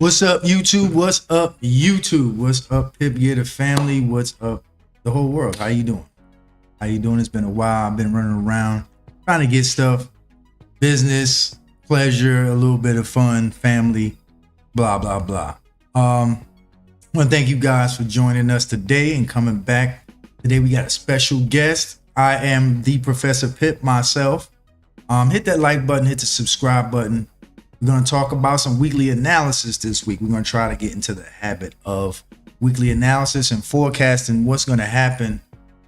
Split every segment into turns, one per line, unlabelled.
What's up, YouTube? What's up, YouTube? What's up, Pip Getterz family? What's up, the whole world? How you doing? How you doing? It's been a while. I've been running around trying to get stuff, business, pleasure, a little bit of fun, family, blah, blah, blah. I want to thank you guys for joining us today and coming back. Today we got a special guest. I am the Professor Pip myself. Hit that like button, hit the subscribe button. We're going to talk about some weekly analysis this week. We're going to try to get into the habit of weekly analysis and forecasting what's going to happen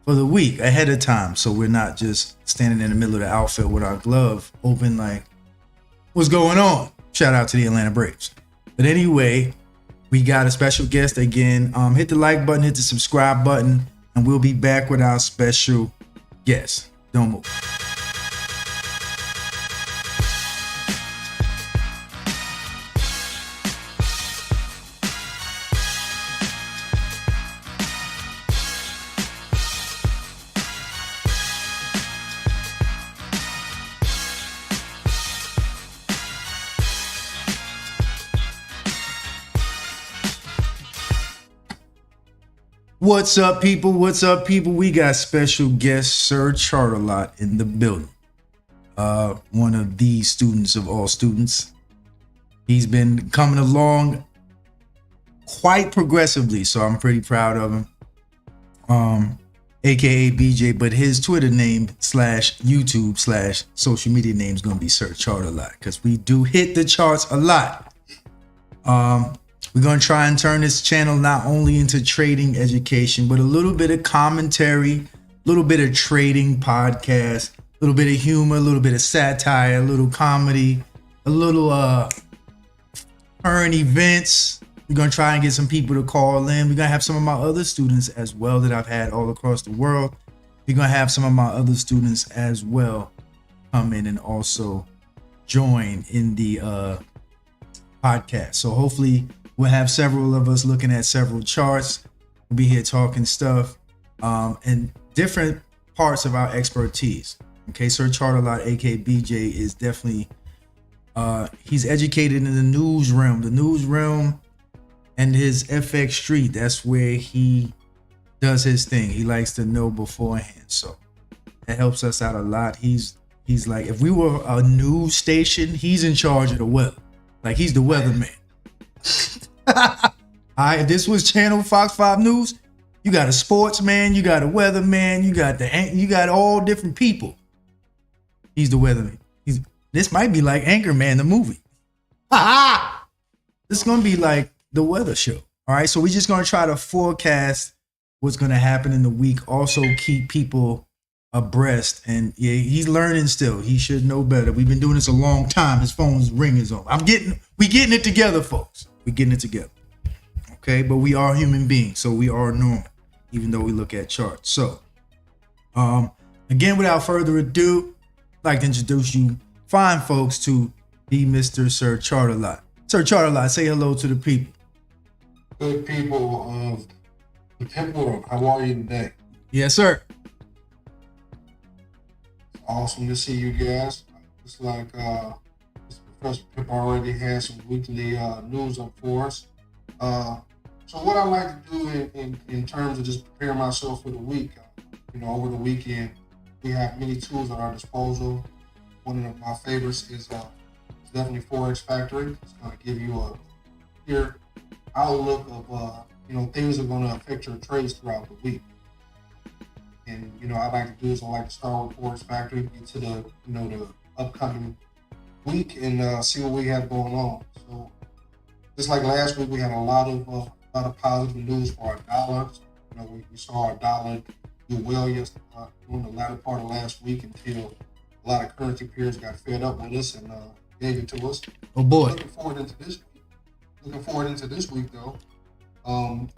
for the week ahead of time. So we're not just standing in the middle of the outfield with our glove open like, what's going on? Shout out to the Atlanta Braves. But anyway, we got a special guest again. Hit the like button, hit the subscribe button, and we'll be back with our special guest. Don't move. What's up, people? What's up, people? We got special guest Sir Charterlot in the building. One of the students of all students. He's been coming along quite progressively, so I'm pretty proud of him. AKA BJ, but his Twitter name / YouTube / social media name is gonna be Sir Charterlot because we do hit the charts a lot. We're going to try and turn this channel not only into trading education, but a little bit of commentary, a little bit of trading podcast, a little bit of humor, a little bit of satire, a little comedy, a little current events. We're going to try and get some people to call in. We're going to have some of my other students as well that I've had all across the world. We're going to have some of my other students as well come in and also join in the podcast. So hopefully we'll have several of us looking at several charts. We'll be here talking stuff and different parts of our expertise. Okay, Sir Charterlot, aka BJ, is definitely he's educated in the news realm and his FX Street. That's where he does his thing. He likes to know beforehand, so that helps us out a lot. He's like, if we were a news station, he's in charge of the weather. Like, he's the weatherman. All right, if this was Channel Fox 5 News, you got a sportsman, you got a weatherman, you got all different people. He's the weatherman. This might be like Anchorman, the movie. This is gonna be like the weather show. All right, so we're just gonna try to forecast what's gonna happen in the week. Also keep people abreast, and yeah, he's learning still. He should know better. We've been doing this a long time. His phone's ringing on. We getting it together, folks. We're getting it together. Okay, but we are human beings, so we are normal, even though we look at charts. So, again, without further ado, I'd like to introduce you fine folks to the Mr. Sir Charterlot. Sir Charterlot, say hello to the people.
Good people of the Pip world, how are you today?
Yes, sir.
It's awesome to see you guys. It's like Professor Pip already has some weekly news up for us. So what I like to do in terms of just preparing myself for the week, over the weekend, we have many tools at our disposal. One of my favorites is definitely Forex Factory. It's going to give you a clear outlook of things that are going to affect your trades throughout the week. And I like to do is I like to start with Forex Factory, get to the the upcoming week and see what we have going on. So just like last week, we had a lot of positive news for our dollars. We saw our dollar do well during the latter part of last week until a lot of currency peers got fed up with us and gave it to us.
Oh boy!
Looking forward into this week though.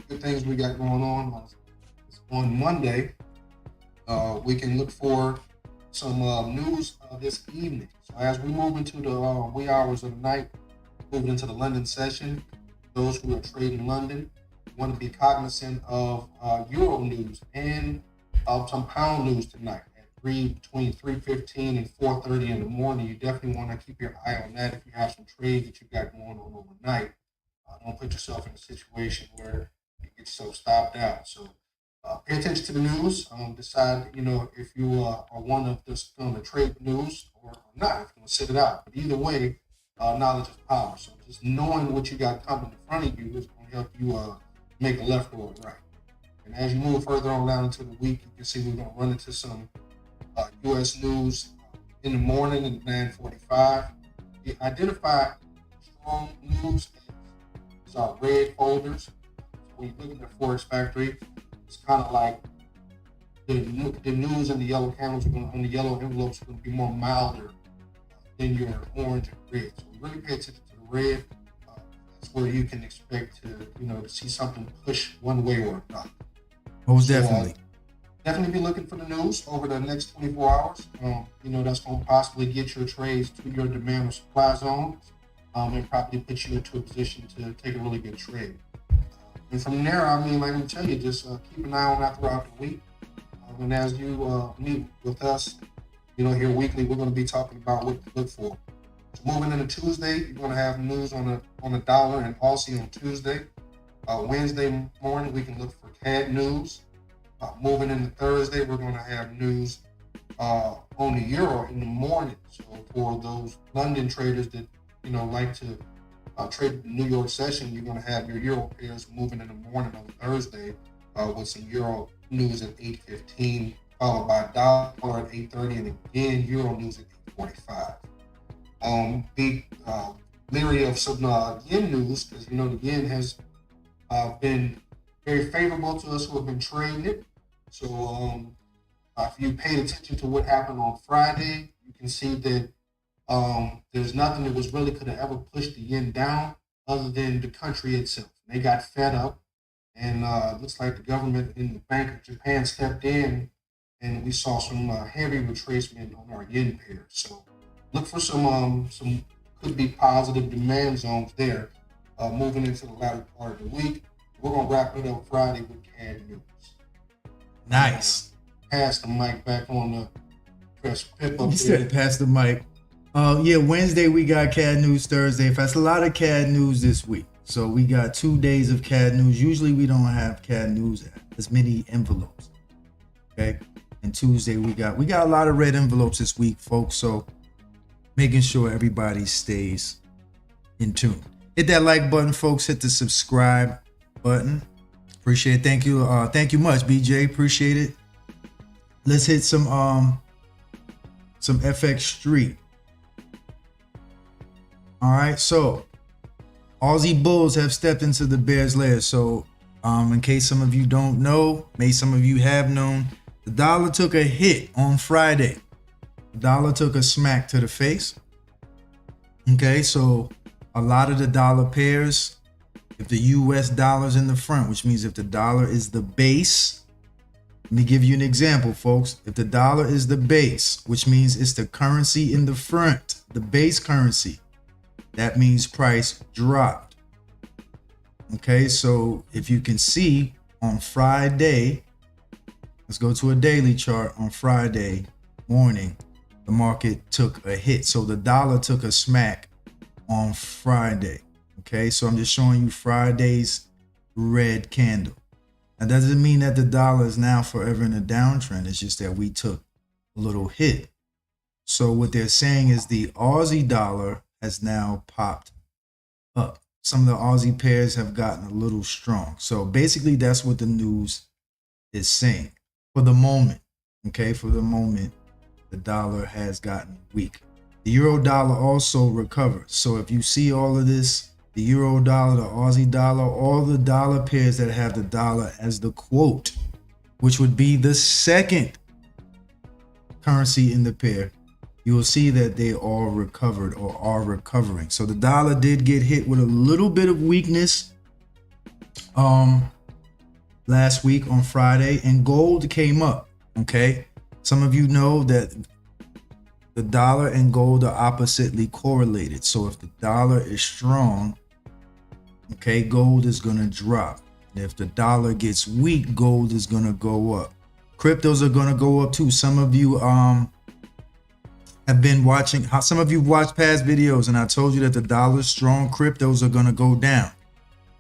Good things we got going on Monday. We can look for some news this evening. So as we move into the wee hours of the night, moving into the London session, those who are trading London want to be cognizant of Euro news and some pound news tonight at between 3:15 and 4:30 in the morning. You definitely want to keep your eye on that if you have some trades that you got going on overnight. Don't put yourself in a situation where you get yourself stopped out. So pay attention to the news. Decide, if you are one of just going to trade news or not, if you're going to sit it out. But either way, knowledge is power. So just knowing what you got coming in front of you is going to help you make a left or a right. And as you move further on down into the week, you can see we're going to run into some U.S. news in the morning at 9:45. We identify strong news as our red folders. So when you look at the Forex Factory, it's kind of like the news and the yellow candles on the yellow envelopes are going to be more milder than your orange and red. So really pay attention to the red. That's where you can expect to see something push one way or another.
Most definitely.
Definitely be looking for the news over the next 24 hours. That's going to possibly get your trades to your demand or supply zones, and probably put you into a position to take a really good trade. And from there, like I tell you, just keep an eye on that throughout the week. And as you meet with us, here weekly, we're going to be talking about what to look for. So moving into Tuesday, you're going to have news on the dollar and Aussie on Tuesday. Wednesday morning, we can look for CAD news. Moving into Thursday, we're going to have news on the euro in the morning. So for those London traders that like to trade the New York session, you're going to have your euro pairs moving in the morning on Thursday with some euro news at 8:15, followed by dollar at 8:30, and again euro news at 8:45. Be leery of some yen news, because the yen has been very favorable to us who have been trading it. So if you paid attention to what happened on Friday, you can see that there's nothing that was really could have ever pushed the yen down other than the country itself. They got fed up, and looks like the government and the Bank of Japan stepped in, and we saw some heavy retracement on our yen pair. So look for some could be positive demand zones there moving into the latter part of the week. We're going to wrap it up Friday with CAD news.
Nice.
Pass the mic back on the press Pip up
You said pass the mic. Wednesday we got CAD news. Thursday, that's a lot of CAD news this week. So we got 2 days of CAD news. Usually we don't have CAD news as many envelopes. Okay. And Tuesday we got a lot of red envelopes this week, folks. So making sure everybody stays in tune. Hit that like button, folks. Hit the subscribe button. Appreciate it. Thank you much, BJ. Appreciate it. Let's hit some FX Street. All right, so Aussie bulls have stepped into the bear's lair. So in case some of you don't know, maybe some of you have known, the dollar took a hit on Friday. The dollar took a smack to the face. Okay, so a lot of the dollar pairs, if the U.S. dollar's in the front, which means if the dollar is the base, let me give you an example, folks. If the dollar is the base, which means it's the currency in the front, the base currency, that means price dropped. Okay, so if you can see on Friday, let's go to a daily chart. On Friday morning, the market took a hit. So the dollar took a smack on Friday. Okay, so I'm just showing you Friday's red candle. That doesn't mean that the dollar is now forever in a downtrend. It's just that we took a little hit. So what they're saying is the Aussie dollar has now popped up. Some of the Aussie pairs have gotten a little strong. So basically that's what the news is saying for the moment. Okay, for the moment, the dollar has gotten weak. The euro dollar also recovered. So if you see all of this, the euro dollar, the Aussie dollar, all the dollar pairs that have the dollar as the quote, which would be the second currency in the pair, you will see that they all recovered or are recovering. So the dollar did get hit with a little bit of weakness last week on Friday, and gold came up. Okay, some of you know that the dollar and gold are oppositely correlated. So if the dollar is strong, okay, gold is going to drop. And if the dollar gets weak, gold is going to go up. Cryptos are going to go up too. Some of you have been watching, some of you watched past videos, and I told you that the dollar's strong, cryptos are going to go down.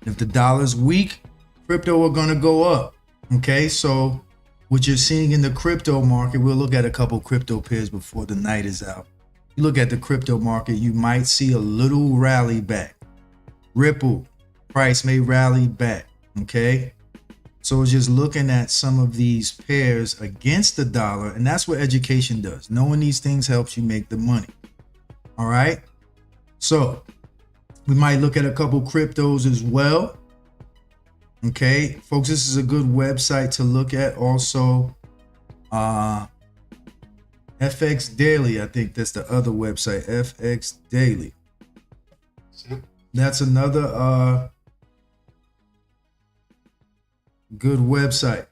If the dollar's weak, crypto are going to go up. Okay, so what you're seeing in the crypto market, we'll look at a couple crypto pairs before the night is out. You look at the crypto market, you might see a little rally back. Ripple price may rally back. Okay, so just looking at some of these pairs against the dollar, and that's what education does. Knowing these things helps you make the money. All right, so we might look at a couple cryptos as well. Okay, folks, this is a good website to look at. Also, FX Daily, I think that's the other website, FX Daily. That's another good website.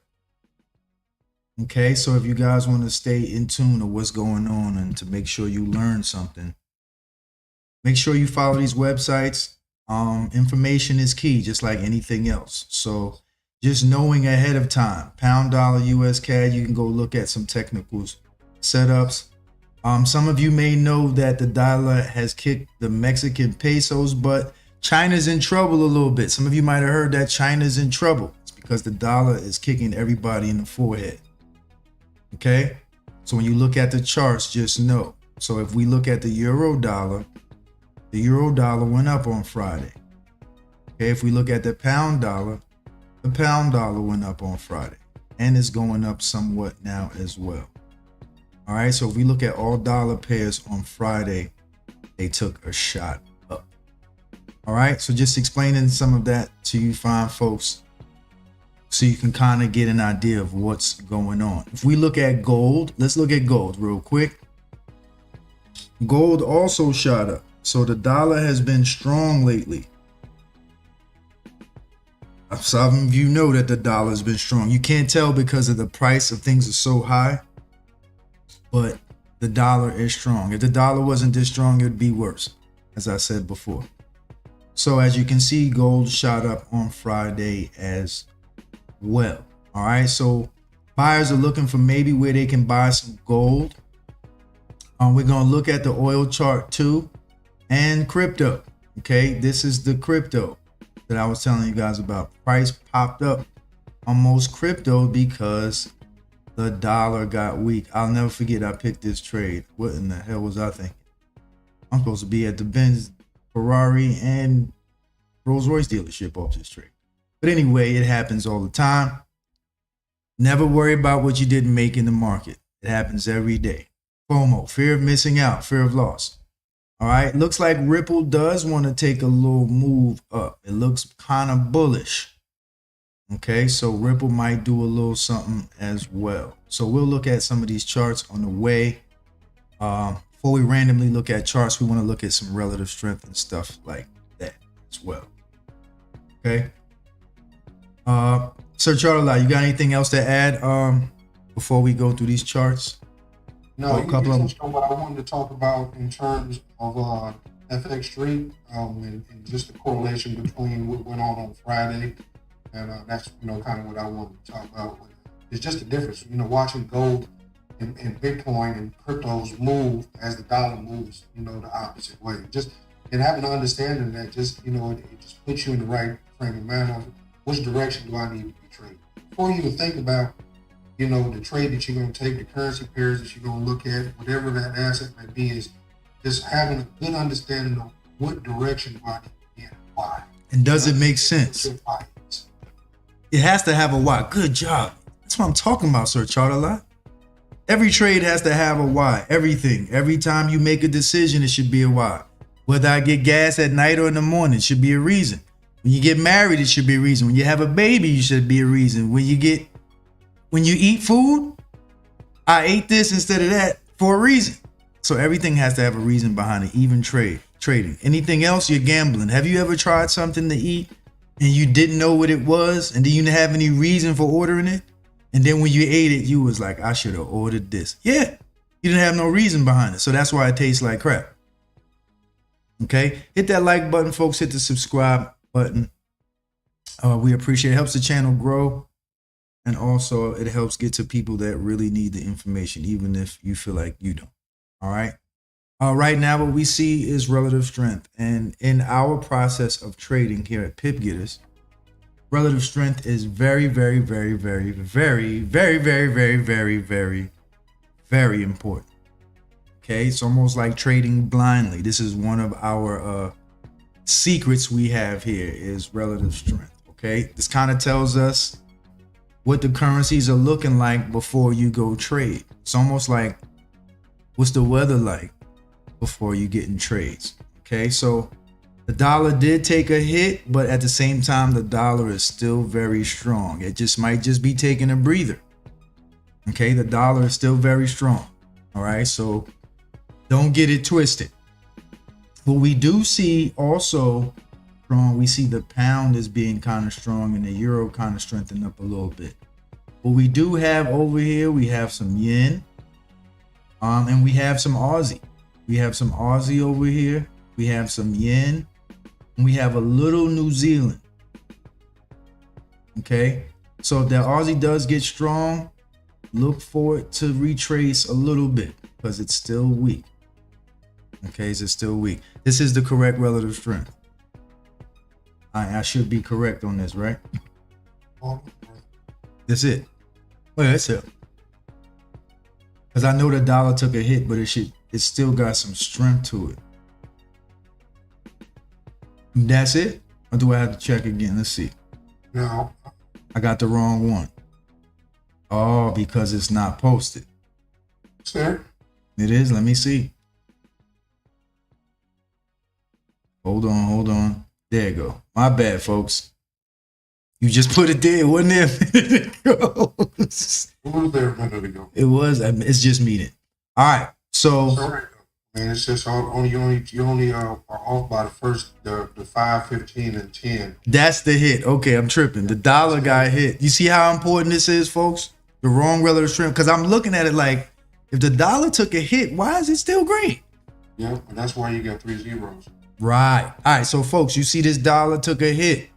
Okay, so if you guys want to stay in tune of what's going on and to make sure you learn something, make sure you follow these websites. Information is key, just like anything else. So just knowing ahead of time, pound dollar US CAD, you can go look at some technical setups. Some of you may know that the dollar has kicked the Mexican pesos, but China's in trouble a little bit. Some of you might have heard that China's in trouble. It's because the dollar is kicking everybody in the forehead. Okay, so when you look at the charts, just know. So if we look at the euro dollar went up on Friday. Okay, if we look at the pound dollar went up on Friday and is going up somewhat now as well. All right, so if we look at all dollar pairs on Friday, they took a shot up. All right, so just explaining some of that to you fine folks so you can kind of get an idea of what's going on. If we look at gold, let's look at gold real quick. Gold also shot up. So the dollar has been strong lately. Some of you know that the dollar has been strong. You can't tell because of the price of things are so high, but the dollar is strong. If the dollar wasn't this strong, it would be worse, as I said before. So as you can see, gold shot up on Friday as well. All right, so buyers are looking for maybe where they can buy some gold. We're going to look at the oil chart too. And crypto. Okay, this is the crypto that I was telling you guys about. Price popped up on most crypto because the dollar got weak. I'll never forget, I picked this trade. What in the hell was I thinking? I'm supposed to be at the Benz, Ferrari, and Rolls Royce dealership off this trade. But anyway, it happens all the time. Never worry about what you didn't make in the market. It happens every day. FOMO, fear of missing out, fear of loss. All right, looks like Ripple does want to take a little move up. It looks kind of bullish. Okay, so Ripple might do a little something as well. So we'll look at some of these charts on the way. Before we randomly look at charts, we want to look at some relative strength and stuff like that as well. Okay. Sir Charlotte, you got anything else to add before we go through these charts?
No, you touched on what I wanted to talk about in terms of FX Street and just the correlation between what went on Friday, and that's kind of what I wanted to talk about. It's just the difference, watching gold and Bitcoin and cryptos move as the dollar moves, the opposite way. And having an understanding that it just puts you in the right frame of mind. Which direction do I need to be trading? Before you even think about the trade that you're going to take, the currency pairs that you're going to look at, whatever that asset may be, is just having a good understanding of what direction do I need to be in and why.
And does it make sense? It has to have a why. Good job. That's what I'm talking about, Sir Charlotte. Every trade has to have a why. Everything. Every time you make a decision, it should be a why. Whether I get gas at night or in the morning, it should be a reason. When you get married, it should be a reason. When you have a baby, it should be a reason. When you eat food, I ate this instead of that for a reason. So everything has to have a reason behind it, even trading. Anything else, you're gambling. Have you ever tried something to eat and you didn't know what it was and then you didn't have any reason for ordering it? And then when you ate it, you was like, I should have ordered this. Yeah, you didn't have no reason behind it. So that's why it tastes like crap. Okay, hit that like button, folks. Hit the subscribe button. We appreciate it. It helps the channel grow. And also it helps get to people that really need the information, even if you feel like you don't. All right. Right now, what we see is relative strength. And in our process of trading here at Pip Getterz, relative strength is very, very, very, very, very, very, very, very, very, very, very important. Okay, it's almost like trading blindly. This is one of our secrets we have here is relative strength. Okay, this kind of tells us what the currencies are looking like before you go trade. It's almost like, what's the weather like before you get in trades? Okay, so the dollar did take a hit, but at the same time, the dollar is still very strong. It just might just be taking a breather. Okay, the dollar is still very strong. All right, so don't get it twisted. What we do see also strong, we see the pound is being kind of strong and the euro kind of strengthened up a little bit. What we do have over here, we have some yen, and we have some Aussie. We have some Aussie over here. We have some yen, and we have a little New Zealand. Okay, so if the Aussie does get strong, look for it to retrace a little bit because it's still weak. Okay, so it's still weak. This is the correct relative strength. I should be correct on this, right? That's it. Well, that's it. Because I know the dollar took a hit, but it still got some strength to it. That's it? Or do I have to check again? Let's see.
No.
I got the wrong one. Oh, because it's not posted.
Sir?
It is. Let me see. Hold on. There you go. My bad, folks. You just put it there, wasn't there a minute ago?
What was there a minute ago?
It was. It's just me then. All right. So.
Sorry, man, it's just you only are off by the 5, 15, and 10.
That's the hit. Okay, I'm tripping. The dollar got hit. You see how important this is, folks? The wrong relative strength. Because I'm looking at it like, if the dollar took a hit, why is it still green?
Yeah, and that's why you got 3 zeros.
Right. All right. So, folks, you see this dollar took a hit.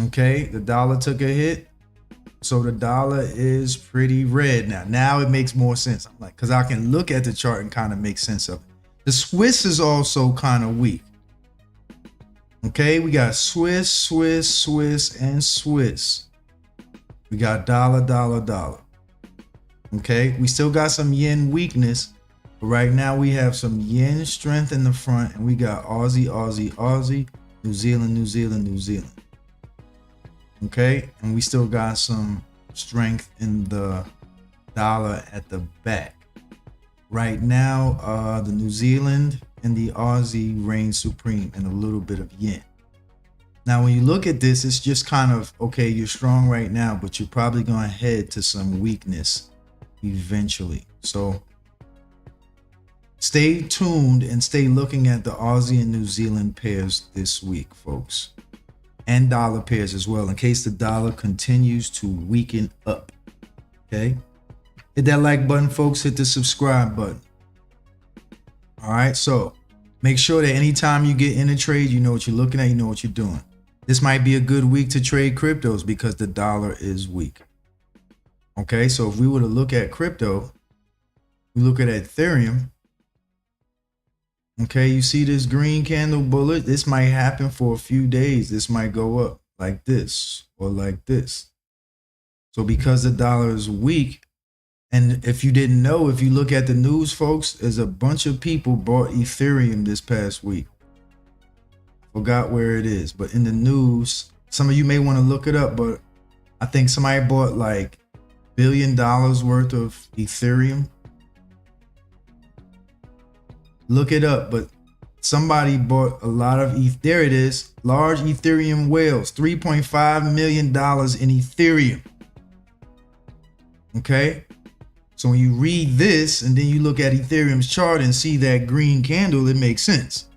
Okay, the dollar took a hit. So the dollar is pretty red now. Now it makes more sense. I'm like, because I can look at the chart and kind of make sense of it. The Swiss is also kind of weak. Okay, we got Swiss, and Swiss. We got dollar. Okay, we still got some yen weakness. But right now we have some yen strength in the front, and we got Aussie, New Zealand. Okay, and we still got some strength in the dollar at the back. Right now, the New Zealand and the Aussie reign supreme, and a little bit of yen. Now, when you look at this, it's just kind of, okay, you're strong right now, but you're probably going to head to some weakness eventually. So stay tuned and stay looking at the Aussie and New Zealand pairs this week, folks. And dollar pairs as well, in case the dollar continues to weaken up. Okay, hit that like button, folks. Hit the subscribe button. All right, so make sure that anytime you get in a trade, you know what you're looking at, you know what you're doing. This might be a good week to trade cryptos because the dollar is weak. Okay, so if we were to look at crypto, we look at Ethereum. Okay, you see this green candle bullet? This might happen for a few days. This might go up like this or like this. So because the dollar is weak, and if you didn't know, if you look at the news, folks, there's a bunch of people bought Ethereum this past week. Forgot where it is, but in the news, some of you may want to look it up, but I think somebody bought like $1 billion worth of Ethereum. Look it up, but somebody bought a lot of there it is, large Ethereum whales, $3.5 million in Ethereum. Okay, so when you read this and then you look at Ethereum's chart and see that green candle, it makes sense.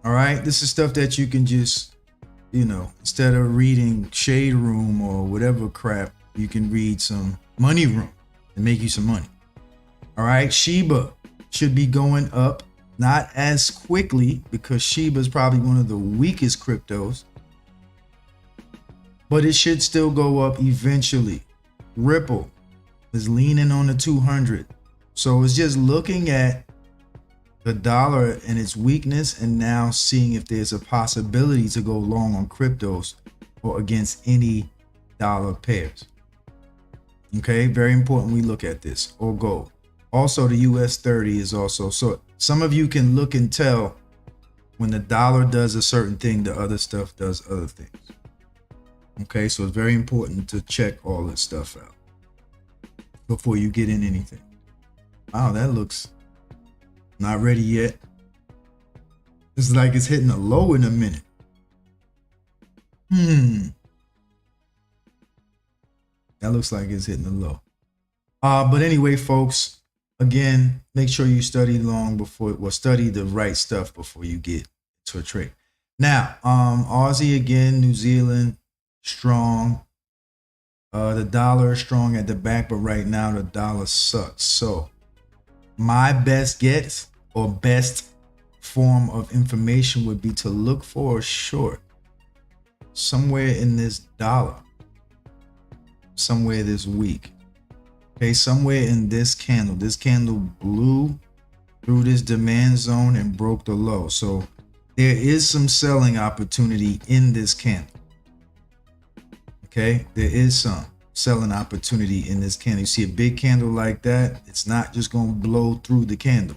All right, this is stuff that you can just, instead of reading Shade Room or whatever crap, you can read some Money Room and make you some money. All right, Shiba should be going up, not as quickly because Shiba is probably one of the weakest cryptos, but it should still go up eventually. Ripple is leaning on the 200. So it's just looking at the dollar and its weakness and now seeing if there's a possibility to go long on cryptos or against any dollar pairs. Okay, very important we look at this, or gold. Also, the US 30 is also, so some of you can look and tell when the dollar does a certain thing, the other stuff does other things. Okay, so it's very important to check all this stuff out before you get in anything. Wow, that looks not ready yet. It's like it's hitting a low in a minute. That looks like it's hitting a low. But anyway, folks, again, make sure you study long before, well, study the right stuff before you get to a trade. Now, Aussie again, New Zealand, strong. The dollar is strong at the back, but right now the dollar sucks. So my best guess or best form of information would be to look for a short somewhere in this dollar, somewhere this week. Okay, somewhere in this candle. This candle blew through this demand zone and broke the low. So there is some selling opportunity in this candle. Okay, there is some selling opportunity in this candle. You see a big candle like that, it's not just going to blow through the candle.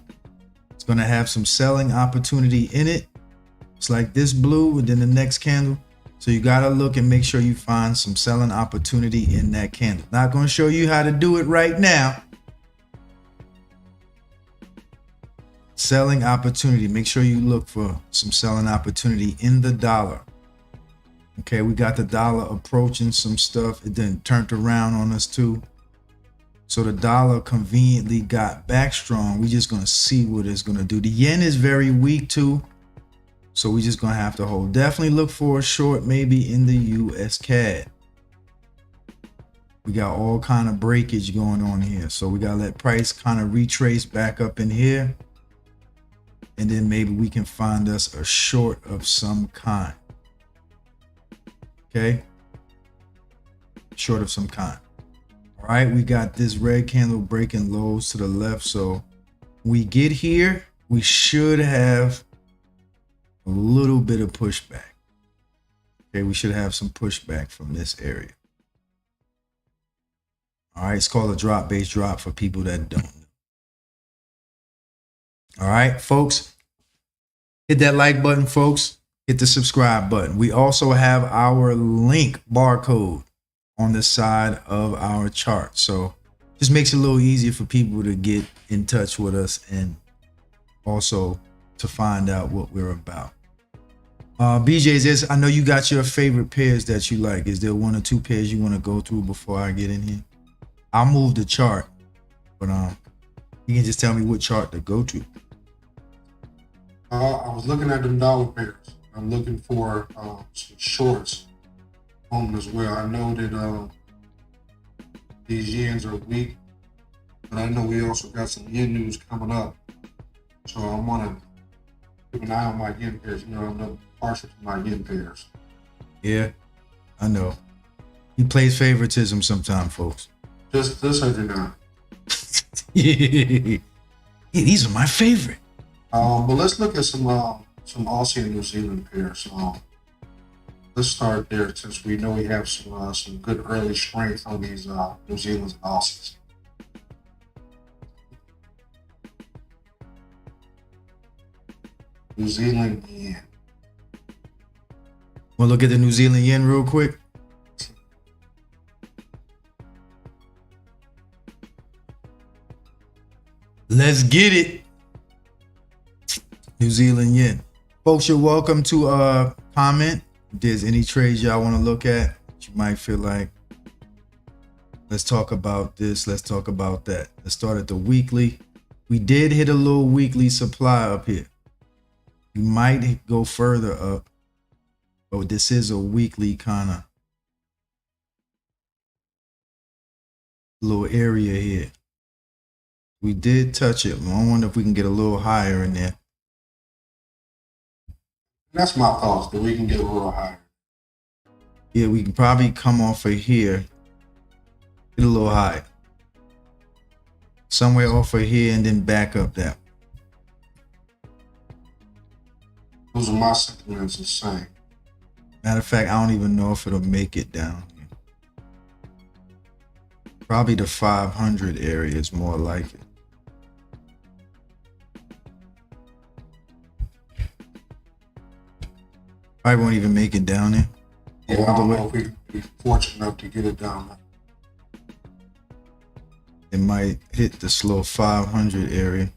It's going to have some selling opportunity in it. It's like this blue and then the next candle. So you got to look and make sure you find some selling opportunity in that candle. Not going to show you how to do it right now. Selling opportunity. Make sure you look for some selling opportunity in the dollar. Okay, we got the dollar approaching some stuff. It then turned around on us too. So the dollar conveniently got back strong. We're just going to see what it's going to do. The yen is very weak too. So we're just going to have to hold. Definitely look for a short maybe in the US CAD. We got all kind of breakage going on here. So we got to let price kind of retrace back up in here. And then maybe we can find us a short of some kind. Okay. Short of some kind. All right. We got this red candle breaking lows to the left. So we get here, we should have a little bit of pushback. Okay, we should have some pushback from this area. All right, it's called a drop base drop for people that don't know. All right, folks, hit that like button, folks. Hit the subscribe button. We also have our link barcode on the side of our chart. So just makes it a little easier for people to get in touch with us and also to find out what we're about. BJ's, I know you got your favorite pairs that you like. Is there one or two pairs you want to go through before I get in here? I'll move the chart, but you can just tell me what chart to go to.
I was looking at them dollar pairs. I'm looking for some shorts on them as well. I know that these yens are weak, but I know we also got some yen news coming up. So I want to keep an eye on my yen pairs. You know, I'm partial to my yen pairs.
Yeah, I know. He plays favoritism sometimes, folks.
Just every now.
Yeah, these are my favorite.
But let's look at some Aussie and New Zealand pairs. Let's start there since we know we have some good early strength on these New Zealand's and Aussies. New Zealand yen.
Want to look at the New Zealand yen real quick? Let's get it. New Zealand yen. Folks, you're welcome to comment if there's any trades y'all want to look at. You might feel like, let's talk about this, let's talk about that. Let's start at the weekly. We did hit a little weekly supply up here. We might go further up, but this is a weekly kind of little area here. We did touch it. I wonder if we can get a little higher in there.
That's my thoughts, that we can get a little higher.
Yeah, we can probably come off of here, get a little higher. somewhere off of here and then back up that.
Those are my sentiments the same.
Matter of fact, I don't even know if it'll make it down here. Probably the 500 area is more like it. I won't even make it down there.
Yeah, I don't know if we can be fortunate enough to get it down there.
It might hit the slow 500 area.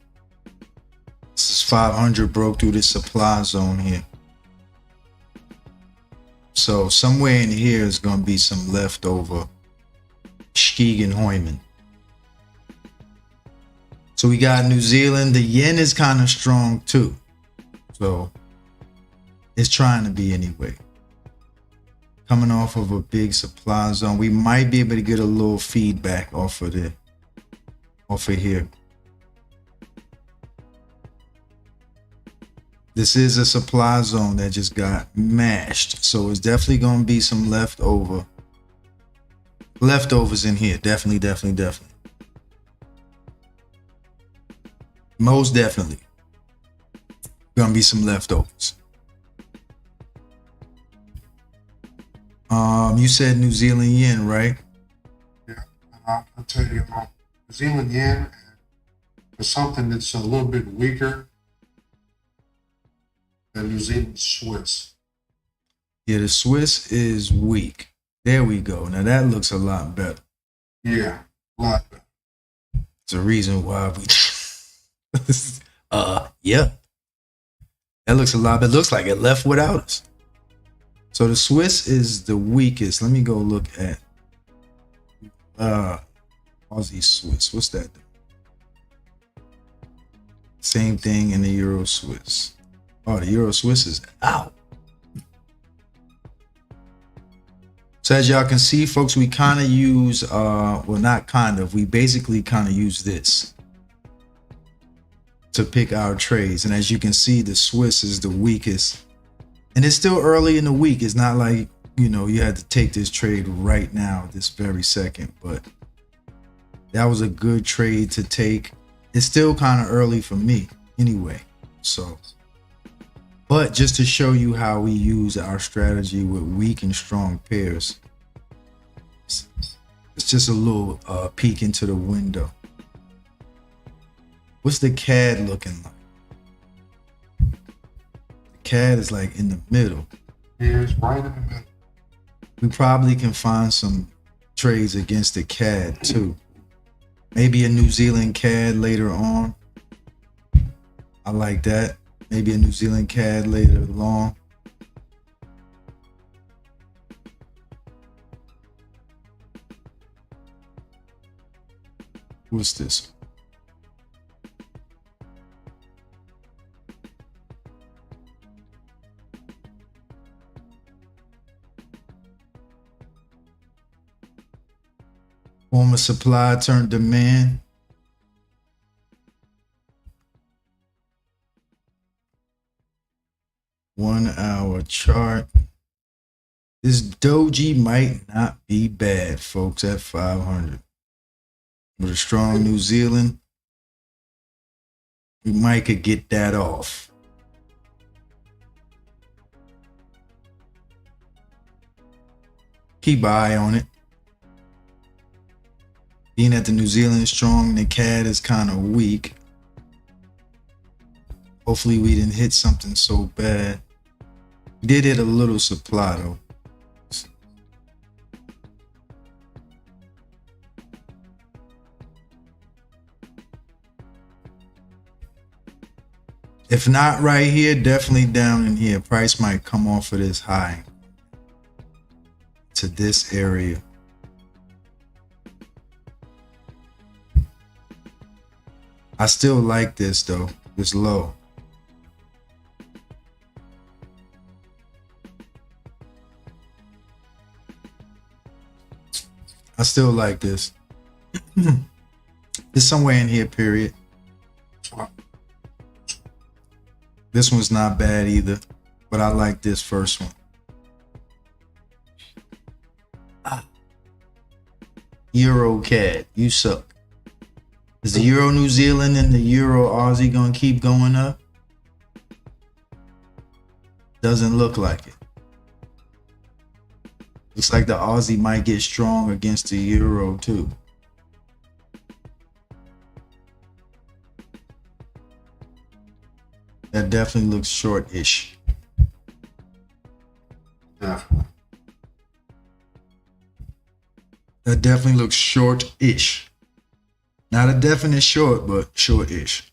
This is 500 broke through this supply zone here. So somewhere in here is going to be some leftover Schiegenheumen. So we got New Zealand. The yen is kind of strong too. So it's trying to be anyway. Coming off of a big supply zone. We might be able to get a little feedback off of there. Off of here. This is a supply zone that just got mashed. So it's definitely going to be some leftovers in here. Definitely. Most definitely. Going to be some leftovers. You said New Zealand yen, right?
Yeah, and I'll tell you, New Zealand yen is something that's a little bit weaker than New Zealand Swiss.
Yeah, the Swiss is weak. There we go. Now that looks a lot better.
Yeah, a lot better.
It's a reason why we. Yeah. That looks a lot better. It looks like it left without us. So the Swiss is the weakest. Let me go look at Aussie Swiss. What's that? Same thing in the Euro Swiss. Oh, the Euro Swiss is out. So as y'all can see, folks, we kind of use well, not kind of, we basically kind of use this to pick our trades. And as you can see, the Swiss is the weakest. And it's still early in the week. It's not like, you know, you had to take this trade right now, this very second. But that was a good trade to take. It's still kind of early for me anyway. So, but just to show you how we use our strategy with weak and strong pairs. It's just a little peek into the window. What's the CAD looking like? CAD is like in the middle.
Yeah, it's right in the middle.
We probably can find some trades against the CAD too. Maybe a New Zealand CAD later on. I like that. Maybe a New Zealand CAD later along. What's this? Former supply turned demand. One hour chart. This doji might not be bad, folks, at 500. With a strong New Zealand, we might could get that off. Keep an eye on it. Being that the New Zealand is strong, the CAD is kind of weak. Hopefully we didn't hit something so bad. We did hit a little supply though. If not right here, definitely down in here. Price might come off of this high to this area. I still like this though, this low. I still like this. It's somewhere in here, period. This one's not bad either, but I like this first one. Euro CAD, you suck. Is the Euro New Zealand and the Euro Aussie gonna keep going up? Doesn't look like it. Looks like the Aussie might get strong against the Euro too. That definitely looks short-ish.
Definitely.
That definitely looks short-ish. Not a definite short, but short-ish.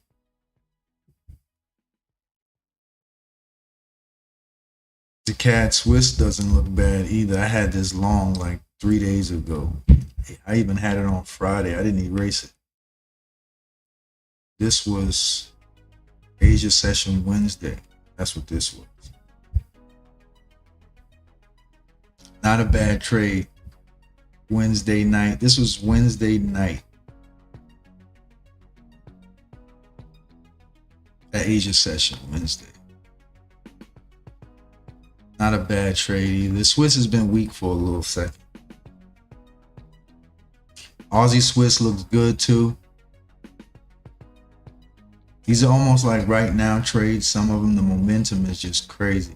The CAD Swiss doesn't look bad either. I had this long like 3 days ago. I even had it on Friday. I didn't erase it. This was Asia session Wednesday. That's what this was. Not a bad trade. Wednesday night. This was Wednesday night. At Asia session Wednesday. Not a bad trade either. The Swiss has been weak for a little second. Aussie Swiss looks good too. These are almost like right now trades. Some of them, the momentum is just crazy.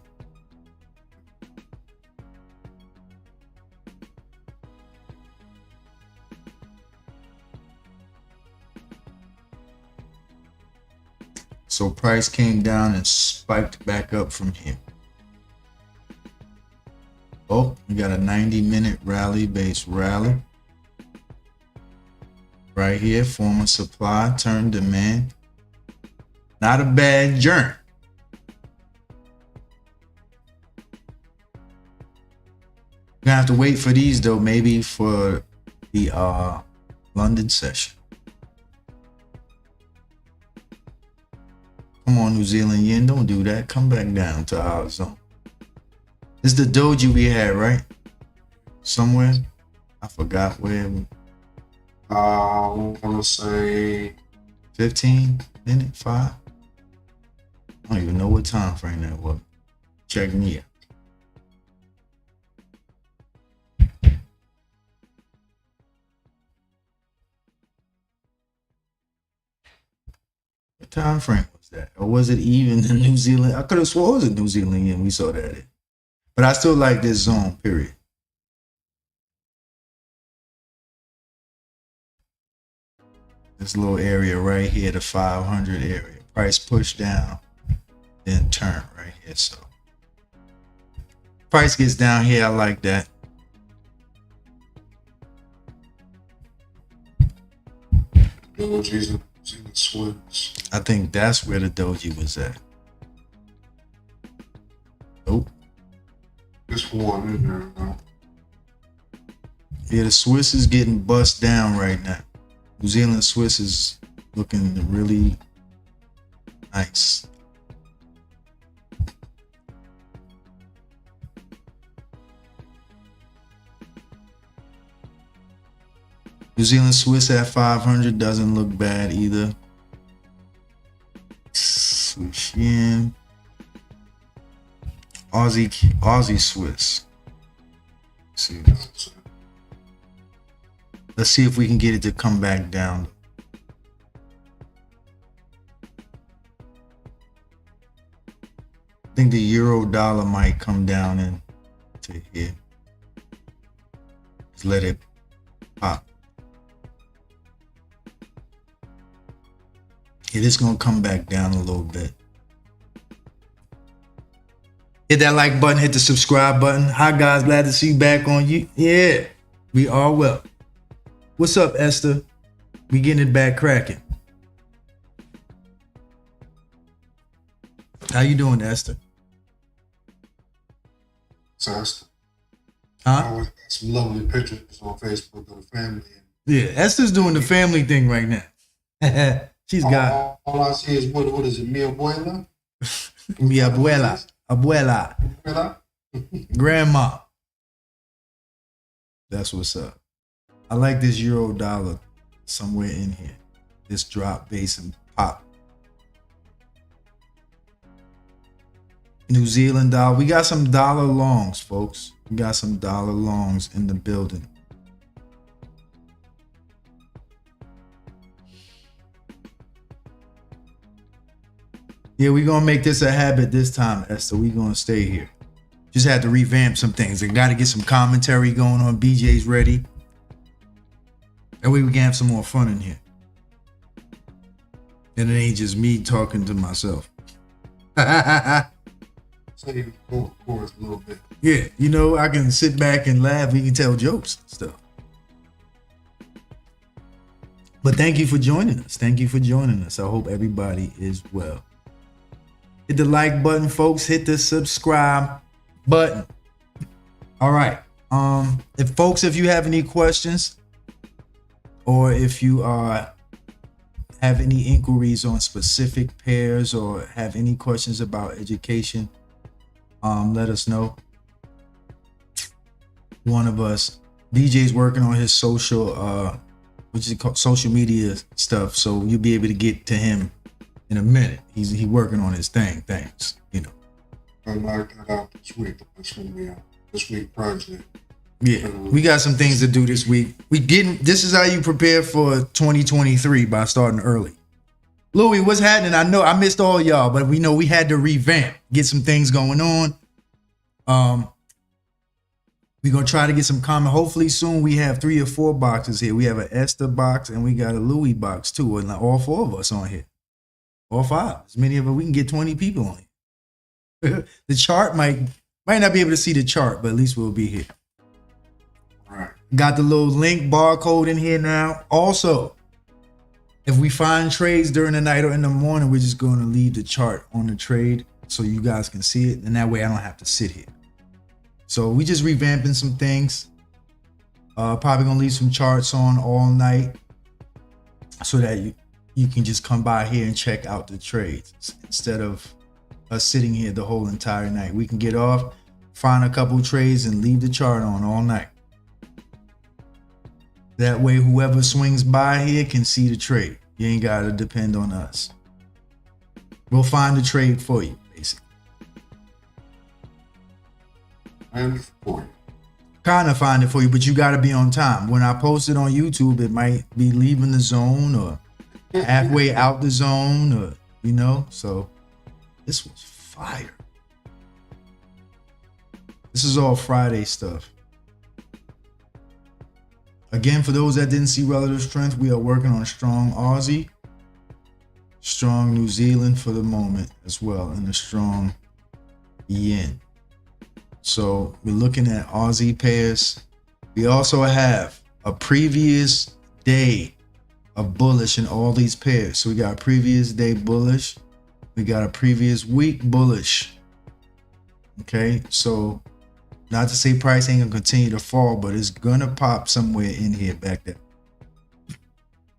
So price came down and spiked back up from here. Oh, we got a 90-minute rally-based rally. Right here, former supply, turn demand. Not a bad journey. Gonna have to wait for these though, maybe for the London session. Come on, New Zealand yen, don't do that. Come back down to our zone. This is the doji we had, right? Somewhere. I forgot where.
I want to say
15 minute, 5. I don't even know what time frame that was. Check me out. What time frame was that? Or was it even in New Zealand? I could have sworn it was in New Zealand and we saw that. But I still like this zone, period. This little area right here, the 500 area. Price push down, then turn right here. So price gets down here, I like that.
Doji's and Swiss.
I think that's where the doji was at. Nope.
This one in there now.
Yeah, the Swiss is getting bust down right now. New Zealand Swiss is looking really nice. New Zealand Swiss at 500 doesn't look bad either. Switch in. Aussie Swiss. Let's see if we can get it to come back down. I think the euro dollar might come down into here. Just let it pop. It is gonna come back down a little bit. Hit that like button, hit the subscribe button. Hi guys, glad to see you back on you. Yeah, we are well. What's up, Esther? We getting it back cracking. How you doing, Esther?
So that's
Huh?
always got some lovely pictures on Facebook of the family.
Yeah, Esther's doing the family thing right now. She's got
All I see is what is it? Mi abuela?
mi abuela,
Abuela?
grandma. That's what's up. I like this euro dollar somewhere in here. This drop, base, and pop. New Zealand dollar. We got some dollar longs, folks. We got some dollar longs in the building. Yeah, we're gonna make this a habit this time, Esther. We're gonna stay here. Just had to revamp some things. I gotta get some commentary going on. BJ's ready. That way we can have some more fun in here. And it ain't just me talking to myself.
Save both chords a little bit.
Yeah, you know, I can sit back and laugh. We can tell jokes and stuff. But thank you for joining us. Thank you for joining us. I hope everybody is well. Hit the like button, folks. Hit the subscribe button. All right. If you have any questions, or if you have any inquiries on specific pairs, or have any questions about education, let us know. One of us, BJ's working on his social which is called social media stuff, so you'll be able to get to him in a minute. He's working on his things, you know.
I knocked that out this week. That's gonna be a this week project.
Yeah, we got some things to do this week. This is how you prepare for 2023, by starting early. Louis, what's happening? I know I missed all y'all, but we know we had to revamp, get some things going on. We're gonna try to get some comment. Hopefully soon we have 3 or 4 boxes here. We have an Esther box and we got a Louis box too, and all 4 of us on here. Or 5. As many of us, we can get 20 people on here. The chart might not be able to see the chart, but at least we'll be here.
All right.
Got the little link barcode in here now. Also, if we find trades during the night or in the morning, we're just going to leave the chart on the trade so you guys can see it, and that way I don't have to sit here. So we just revamping some things. Probably gonna leave some charts on all night so that you can just come by here and check out the trades instead of us sitting here the whole entire night. We can get off, find a couple trades, and leave the chart on all night. That way whoever swings by here can see the trade. You ain't gotta depend on us. We'll find the trade for you, basically.
And for you.
Kind of find it for you, but you got to be on time. When I post it on YouTube, it might be leaving the zone or halfway out the zone, or you know. So this was fire. This is all Friday stuff. Again, for those that didn't see relative strength, we are working on a strong Aussie, strong New Zealand for the moment as well, and a strong yen. So we're looking at Aussie pairs. We also have a previous day of bullish in all these pairs. So we got a previous day bullish. We got a previous week bullish. Okay, so not to say price ain't gonna continue to fall, but it's gonna pop somewhere in here back there.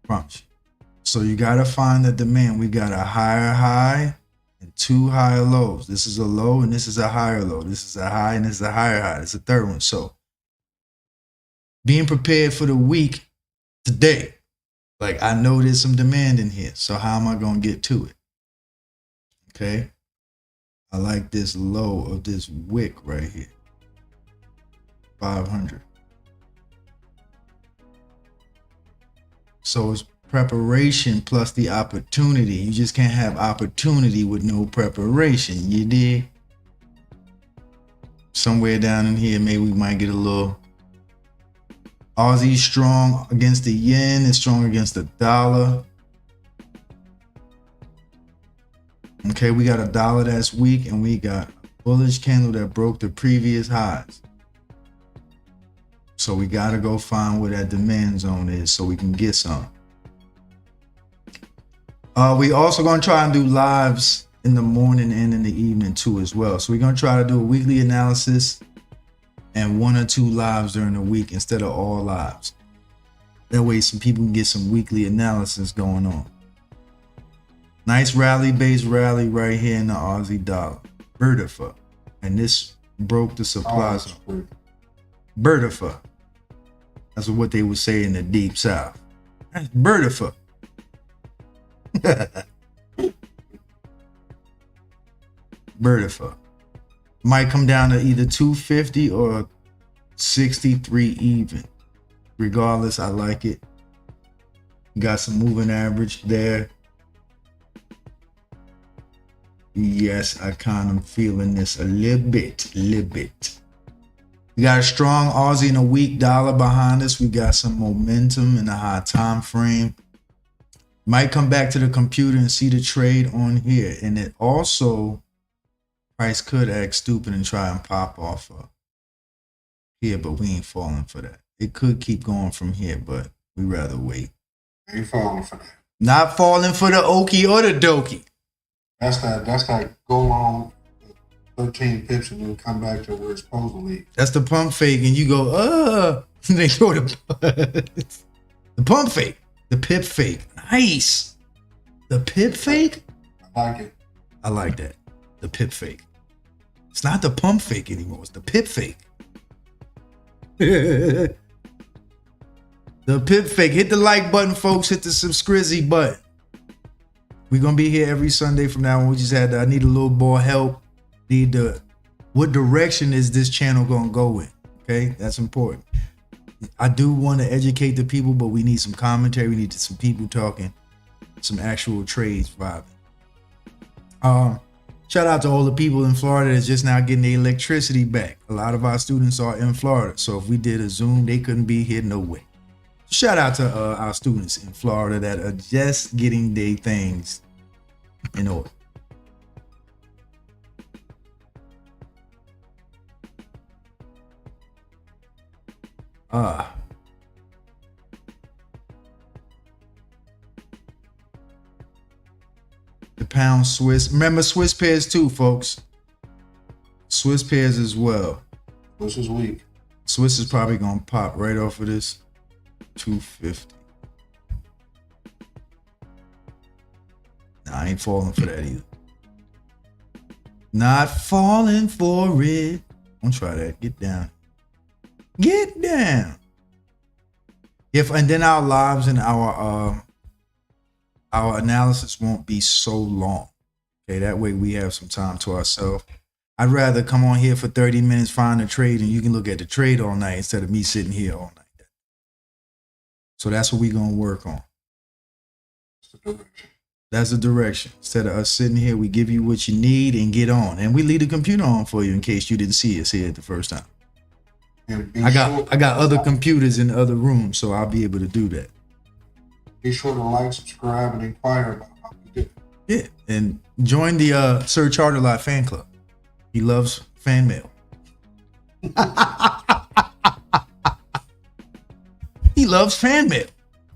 Promise you. So you gotta find the demand. We got a higher high and 2 higher lows. This is a low and this is a higher low. This is a high and this is a higher high. This is a third one. So being prepared for the week today. Like, I know there's some demand in here. So how am I going to get to it? Okay. I like this low of this wick right here. 500. So it's preparation plus the opportunity. You just can't have opportunity with no preparation. You dig? Somewhere down in here, maybe we might get a little Aussie strong against the yen and strong against the dollar. Okay, we got a dollar that's weak and we got a bullish candle that broke the previous highs. So we got to go find where that demand zone is so we can get some. We also going to try and do lives in the morning and in the evening too as well. So we're going to try to do a weekly analysis and 1 or 2 lives during the week instead of all lives. That way some people can get some weekly analysis going on. Nice rally-based rally right here in the Aussie dollar. Beautiful. And this broke the supply zone. Beautiful. That's what they would say in the deep south. That's beautiful. Beautiful. Might come down to either 250 or 63 even. Regardless, I like it. Got some moving average there. Yes, I kind of feeling this a little bit. We got a strong Aussie and a weak dollar behind us. We got some momentum in a high time frame. Might come back to the computer and see the trade on here. And it also, price could act stupid and try and pop off here, but we ain't falling for that. It could keep going from here, but we rather wait.
Ain't falling for that.
Not falling for the okie or the dokie.
That's that go long 13 pips and then come back to where it's supposed to leave.
That's the pump fake, and you go, they throw the pump fake, the pip fake. Nice. The pip fake?
I like it.
I like that. The pip fake. It's not the pump fake anymore. It's the pip fake. The pip fake. Hit the like button, folks. Hit the subscribe button. We're going to be here every Sunday from now on. We just I need a little more help. What direction is this channel going to go in? Okay, that's important. I do want to educate the people, but we need some commentary. We need some people talking, some actual trades vibing. Shout out to all the people in Florida that's just now getting the electricity back. A lot of our students are in Florida, so if we did a Zoom, they couldn't be here, no way. Shout out to our students in Florida that are just getting their things in order. The pound Swiss. Remember Swiss pairs too, folks. Swiss pairs as well.
This is weak.
Swiss is probably gonna pop right off of this 250. Nah, I ain't falling for that either. Not falling for it. Don't try that. Get down. Get down. And then our lives and our analysis won't be so long. Okay, that way we have some time to ourselves. I'd rather come on here for 30 minutes, find a trade, and you can look at the trade all night instead of me sitting here all night. So that's what we're gonna work on. That's the direction. Instead of us sitting here, we give you what you need and get on. And we leave the computer on for you in case you didn't see us here the first time. I got other computers in other rooms, so I'll be able to do that.
Be sure to like, subscribe, and inquire about how we do.
Yeah, and join the Sir Charterlot fan club. He loves fan mail. He loves fan mail.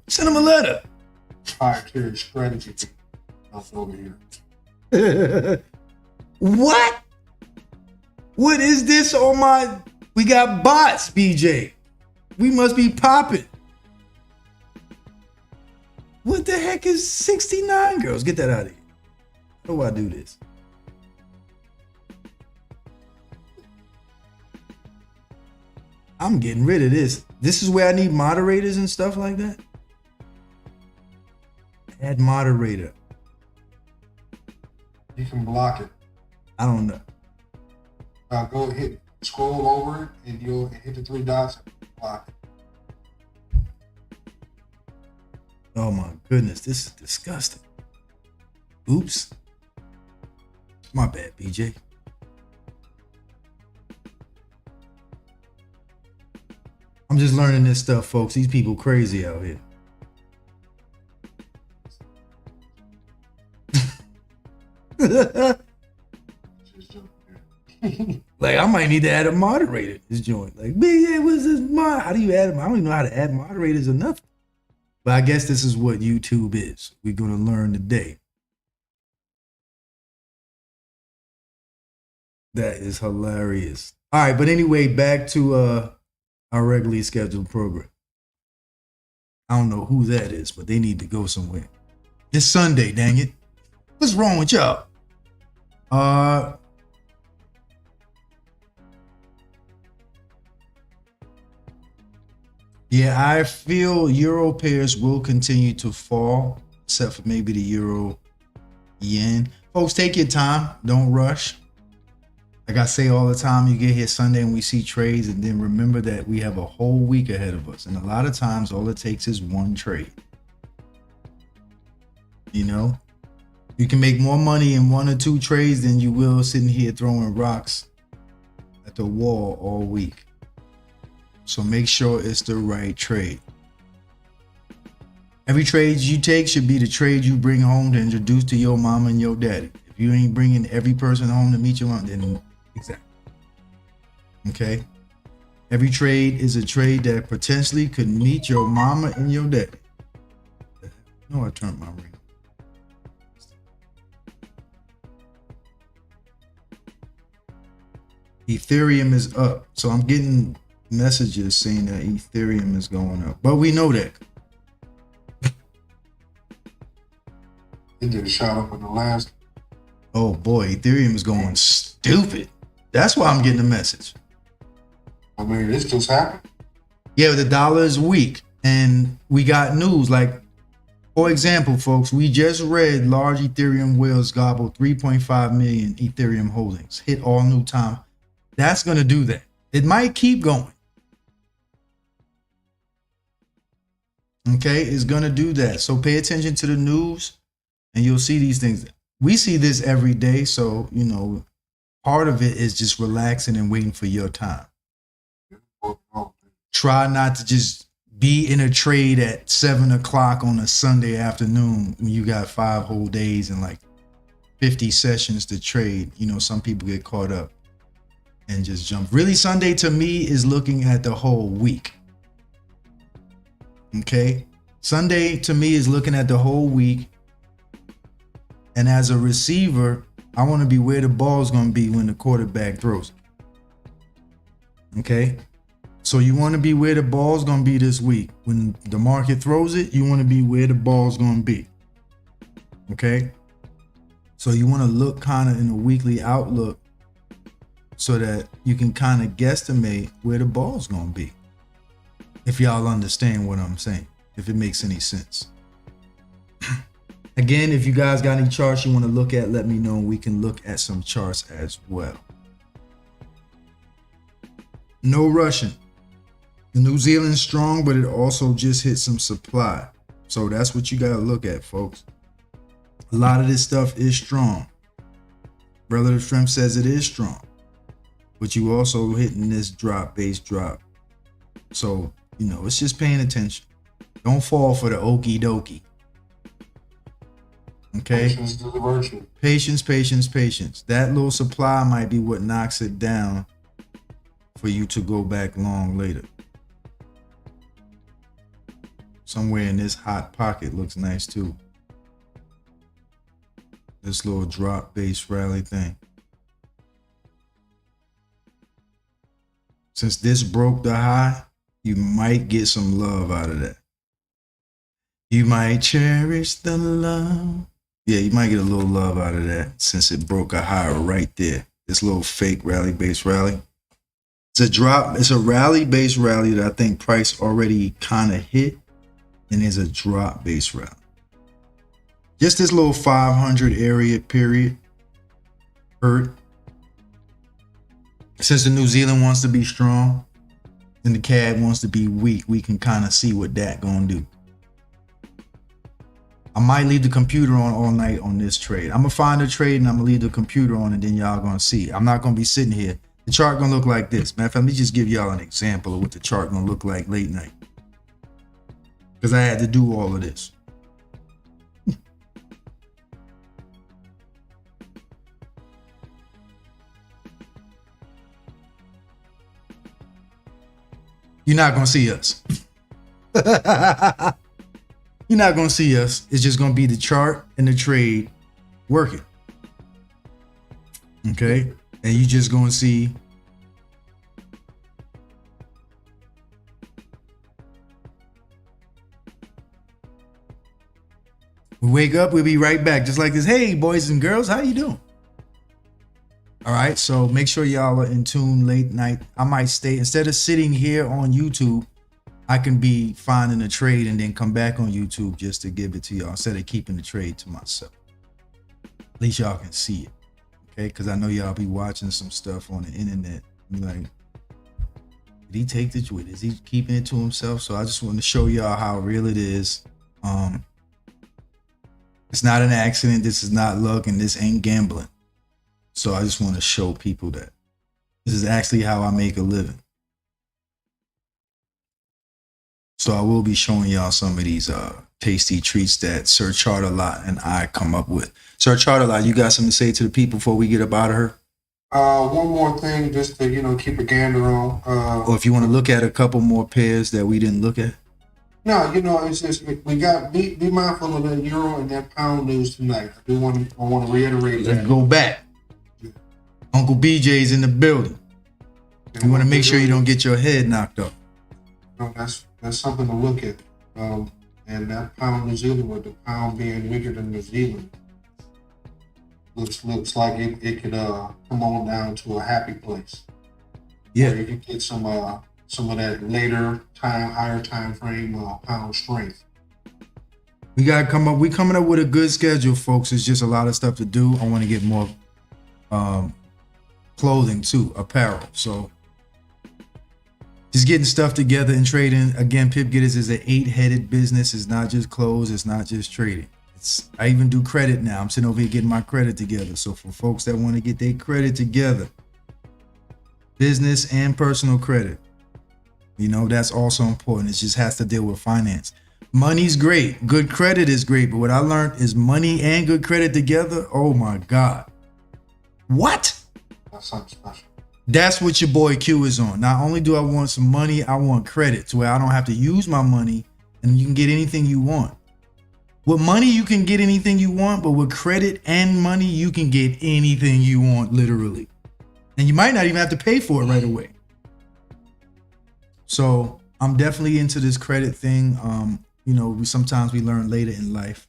Send him a letter.
Proprietary strategy over here.
What? What is this on my... We got bots, BJ. We must be popping. What the heck is 69 girls? Get that out of here. How do I do this? I'm getting rid of this. This is where I need moderators and stuff like that. Add moderator.
You can block it.
I don't know.
Go hit, scroll over it, and you'll hit the three dots and block it.
Oh my goodness, this is disgusting. Oops. My bad, BJ. I'm just learning this stuff, folks. These people crazy out here. Like, I might need to add a moderator to this joint. Like, BJ, what's this mod? How do you add them? I don't even know how to add moderators or nothing. But I guess this is what YouTube is. We're going to learn today. That is hilarious. All right, but anyway, back to our regularly scheduled program. I don't know who that is, but they need to go somewhere. It's Sunday, dang it. What's wrong with y'all? Yeah, I feel euro pairs will continue to fall, except for maybe the euro yen. Folks, take your time. Don't rush. Like I say all the time, you get here Sunday and we see trades, and then remember that we have a whole week ahead of us. And a lot of times, all it takes is one trade. You know, You can make more money in 1 or 2 trades than you will sitting here throwing rocks at the wall all week. So make sure it's the right trade. Every trade you take should be the trade you bring home to introduce to your mama and your daddy. If you ain't bringing every person home to meet your mom, then exactly. Okay? Every trade is a trade that potentially could meet your mama and your daddy. No, I turned my ring. Ethereum is up. So I'm getting messages saying that Ethereum is going up. But we know that.
It just shot up in the last.
Oh boy, Ethereum is going stupid. That's why I'm getting a message.
I mean, this just happened.
Yeah, the dollar is weak. And we got news. Like, for example, folks, we just read large Ethereum whales gobble 3.5 million Ethereum holdings. Hit all new time. That's going to do that. It might keep going. Okay, it's going to do that. So pay attention to the news and you'll see these things. We see this every day. So, you know, part of it is just relaxing and waiting for your time. Try not to just be in a trade at 7 o'clock on a Sunday afternoon when you got 5 whole days and like 50 sessions to trade. You know, some people get caught up and just jump. Really, Sunday to me is looking at the whole week. Okay. Sunday to me is looking at the whole week. And as a receiver, I want to be where the ball's going to be when the quarterback throws it. Okay. So you want to be where the ball's going to be this week. When the market throws it, you want to be where the ball's going to be. Okay. So you want to look kind of in a weekly outlook so that you can kind of guesstimate where the ball's going to be. If y'all understand what I'm saying, if it makes any sense. Again, if you guys got any charts you want to look at, let me know. We can look at some charts as well. No rushing. The New Zealand's strong, but it also just hit some supply. So that's what you got to look at, folks. A lot of this stuff is strong. Relative strength says it is strong. But you also hitting this drop, base drop. So, you know, it's just paying attention. Don't fall for the okie dokie. Okay?
Patience is the virtue.
Patience, patience, patience. That little supply might be what knocks it down for you to go back long later. Somewhere in this hot pocket looks nice too. This little drop base rally thing. Since this broke the high, you might get some love out of that. You might cherish the love. Yeah, you might get a little love out of that since it broke a high right there. This little fake rally base rally. It's a drop. It's a rally base rally that I think price already kind of hit. And there's a drop base rally. Just this little 500 area period hurt. Since the New Zealand wants to be strong and the CAD wants to be weak, we can kind of see what that gonna do. I might leave the computer on all night on this trade. I'm gonna find a trade and I'm gonna leave the computer on and then y'all gonna see. I'm not gonna be sitting here. The chart gonna look like this. Matter of fact, let me just give y'all an example of what the chart gonna look like late night. Because I had to do all of this. You're not going to see us. You're not going to see us. It's just going to be the chart and the trade working. Okay? And you just going to see we wake up, we'll be right back just like this. Hey, boys and girls, how you doing? All right, so make sure y'all are in tune late night. I might stay, instead of sitting here on YouTube, I can be finding a trade and then come back on YouTube just to give it to y'all instead of keeping the trade to myself. At least y'all can see it, okay? Because I know y'all be watching some stuff on the internet. You're like, did he take the tweet? Is he keeping it to himself? So I just want to show y'all how real it is. It's not an accident. This is not luck, and this ain't gambling. So I just want to show people that this is actually how I make a living. So I will be showing y'all some of these tasty treats that Sir Charter-Lot and I come up with. Sir Charter-Lot, you got something to say to the people before we get up out of her?
One more thing, just to keep a gander on.
Or if you want to look at a couple more pairs that we didn't look at.
No, it's just we got be mindful of the euro and that pound news tonight. I want to reiterate that.
Let's go back. Yeah. Uncle BJ's in the building. You want to make sure you don't get your head knocked up.
No, that's something to look at. And that pound New Zealand, with the pound being weaker than New Zealand, looks like it could come on down to a happy place.
Yeah,
where you can get some of that later time, higher time frame pound strength.
We coming up with a good schedule, folks. It's just a lot of stuff to do. I want to get more clothing too, apparel. So just getting stuff together and trading. Again, Pip Getterz is an 8-headed business. It's not just clothes. It's not just trading. I even do credit now. I'm sitting over here getting my credit together. So for folks that want to get their credit together, business and personal credit, that's also important. It just has to deal with finance. Money's great. Good credit is great. But what I learned is money and good credit together. Oh my God. What?
That's something special.
That's what your boy Q is on. Not only do I want some money, I want credit to where I don't have to use my money and you can get anything you want. With money, you can get anything you want, but with credit and money, you can get anything you want, literally. And you might not even have to pay for it right away. So I'm definitely into this credit thing. Sometimes we learn later in life.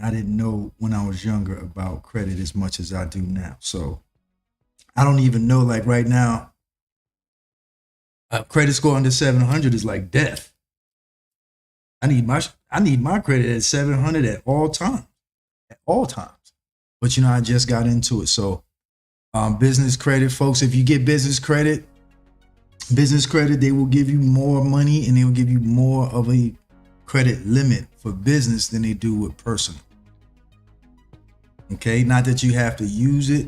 I didn't know when I was younger about credit as much as I do now. So I don't even know, like right now, a credit score under 700 is like death. I need my credit at 700 at all times. But I just got into it. So business credit, folks, if you get business credit, they will give you more money and they will give you more of a credit limit for business than they do with personal. Okay, not that you have to use it,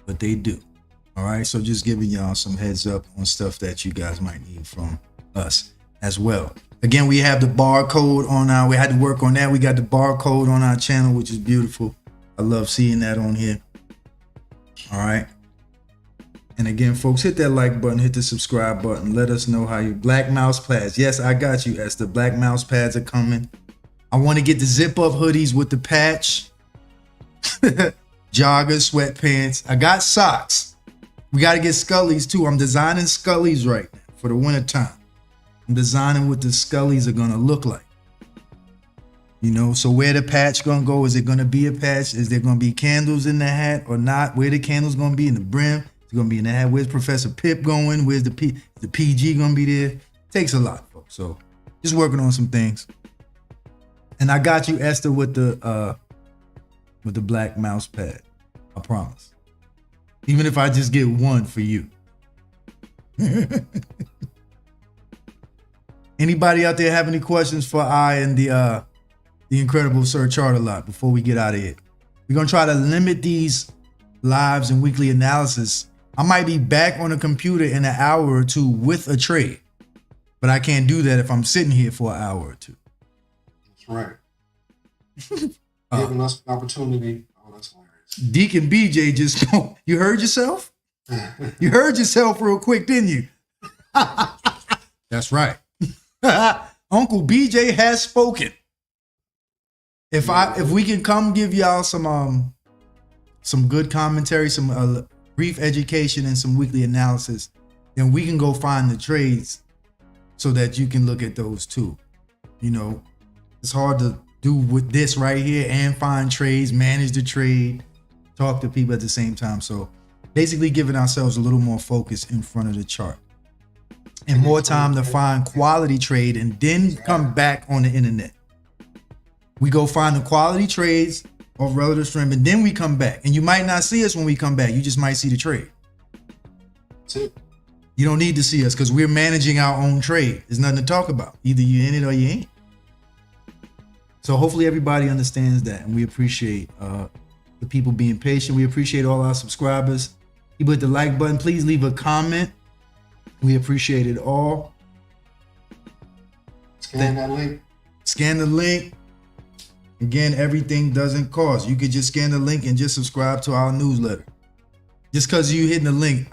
but they do. All right, so just giving y'all some heads up on stuff that you guys might need from us as well. Again, we have the barcode on we had to work on that. We got the barcode on our channel, which is beautiful. I love seeing that on here. All right. And again, folks, hit that like button, hit the subscribe button. Let us know how you black mouse pads. Yes, I got you, Esther. Black mouse pads are coming. I want to get the zip up hoodies with the patch. Joggers, sweatpants. I got socks. We got to get Scullies too. I'm designing Scullies right now for the winter time. I'm designing what the Scullies are going to look like. So where the patch going to go? Is it going to be a patch? Is there going to be candles in the hat or not? Where the candles going to be in the brim? It's going to be in the hat. Where's Professor Pip going? Where's the PG going to be there? Takes a lot, folks. So just working on some things. And I got you, Esther, with the black mouse pad. I promise. Even if I just get one for you. Anybody out there have any questions for I and the incredible Sir Charter-Lot before we get out of here? We're going to try to limit these lives and weekly analysis. I might be back on a computer in an hour or two with a trade, but I can't do that if I'm sitting here for an hour or two.
That's right. Giving us an opportunity. Oh, that's hilarious.
Deacon BJ just spoke. You heard yourself? You heard yourself real quick, didn't you? That's right. Uncle BJ has spoken. If we can come give y'all some good commentary, some brief education and some weekly analysis, then we can go find the trades so that you can look at those too. It's hard to do with this right here and find trades, manage the trade, talk to people at the same time. So basically giving ourselves a little more focus in front of the chart and more time to find quality trade and then come back on the internet. We go find the quality trades of relative strength and then we come back. And you might not see us when we come back. You just might see the trade.
That's it.
You don't need to see us because we're managing our own trade. There's nothing to talk about. Either you're in it or you ain't. So hopefully everybody understands that, and we appreciate the people being patient. We appreciate all our subscribers. People hit the like button. Please leave a comment. We appreciate it all.
Scan that link.
Scan the link. Again, everything doesn't cost. You could just scan the link and just subscribe to our newsletter. Just because you hitting the link,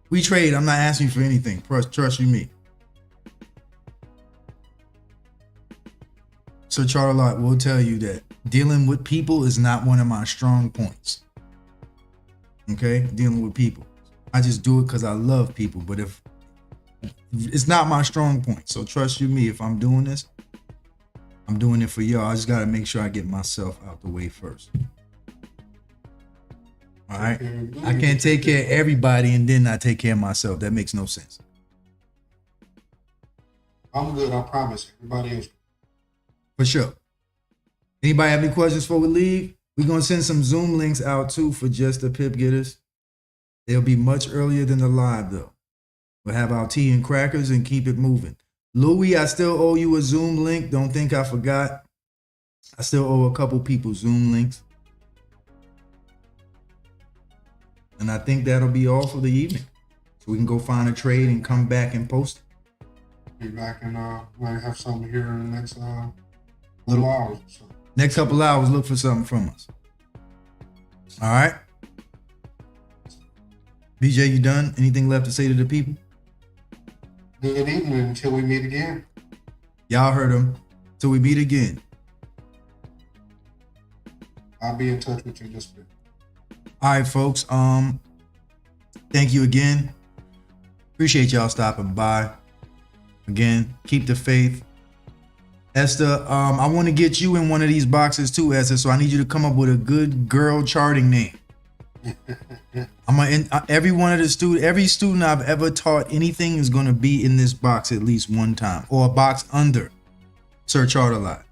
we trade. I'm not asking you for anything. Trust you me. Sir Charlotte will tell you that dealing with people is not one of my strong points. Okay? Dealing with people. I just do it because I love people. But if it's not my strong point. So trust you me, if I'm doing this, I'm doing it for y'all. I just got to make sure I get myself out the way first. All right? I can't take care of everybody and then not take care of myself. That makes no sense.
I'm good, I promise. Everybody else.
For sure. Anybody have any questions before we leave? We're going to send some Zoom links out too for just the Pip Getters. They'll be much earlier than the live though. We'll have our tea and crackers and keep it moving. Louis, I still owe you a Zoom link. Don't think I forgot. I still owe a couple people Zoom links. And I think that'll be all for the evening. So we can go find a trade and come back and post it.
Be back and might have something here in the next little hours or so.
Next couple hours, look for something from us. All right. BJ, you done? Anything left to say to the people?
Good evening until we meet again.
Y'all heard him. Till we meet again.
I'll be in touch with you in just a bit.
All right, folks. Thank you again. Appreciate y'all stopping by. Again, keep the faith. Esther, I want to get you in one of these boxes too, Esther. So I need you to come up with a good girl charting name. Every one of the every student I've ever taught anything is going to be in this box at least one time, or a box under Sir Chart a Lot.